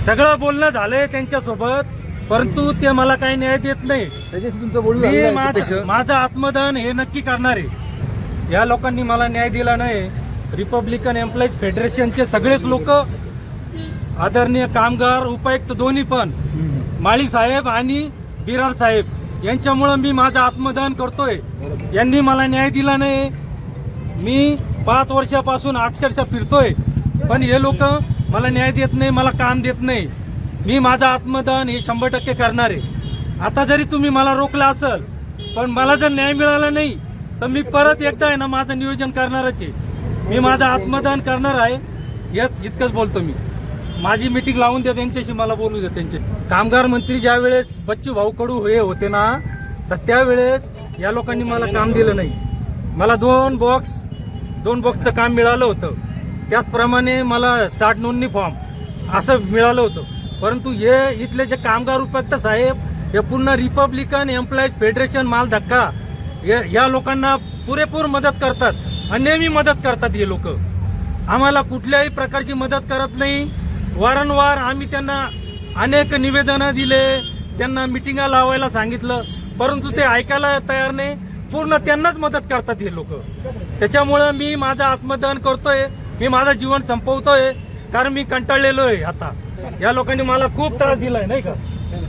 सगळं बोलणं झालंय त्यांच्यासोबत, परंतु ते मला काही न्याय देत नाही. त्याच्याशी तुमचं बोलणं मी झालं आहे? माझं आत्मदहन हे नक्की करणार आहे. या लोकांनी मला न्याय दिला नाही. रिपब्लिकन एम्प्लॉईज फेडरेशनचे सगळेच लोक, आदरणीय कामगार उपायुक्त दोन्ही पण, माळी साहेब आणि बिरार साहेब यांच्यामुळं मी माझं आत्मदहन करतोय. यांनी मला न्याय दिला नाही. मी 5 वर्षापासून अक्षरशः फिरतोय, पण हे लोक मला न्याय देत नाही, मला काम देत नाही. मी माझं आत्मदहन हे 100% करणार आहे. आता जरी तुम्ही मला रोखलं असेल, पण मला जर न्याय मिळाला नाही तर मी परत एकदा आहे ना माझं नियोजन करणारच आहे. मी माझं आत्मदहन करणार आहे. हेच इतकंच बोलतो मी. माझी मीटिंग लावून द्या त्यांच्याशी, मला बोलू द्या त्यांचे. कामगार मंत्री ज्या वेळेस बच्चू भाऊ कडू हे होते ना, तर त्यावेळेस या लोकांनी मला काम दिलं नाही. मला 2 बॉक्सचं काम मिळालं होतं. त्याचप्रमाणे मला 60 नोंदणी फॉर्म असं मिळालं होतं. परंतु हे इथले जे कामगार उपायुक्त साहेब हे पूर्ण रिपब्लिकन एम्प्लॉईज फेडरेशन माल धक्का या लोकांना पुरेपूर मदत करतात आणि नेहमी मदत करतात. हे लोक आम्हाला कुठल्याही प्रकारची मदत करत नाही. वारंवार आम्ही त्यांना अनेक निवेदनं दिले, त्यांना मिटिंगा लावायला सांगितलं, परंतु ते ऐकायला तयार नाही. पूर्ण त्यांनाच मदत करतात हे लोक. त्याच्यामुळं मी माझं आत्मदहन करतोय. मी माझं जीवन संपवतोय, कारण मी कंटाळलेलो आहे. आता या लोकांनी मला खूप त्रास दिलाय, नाही का.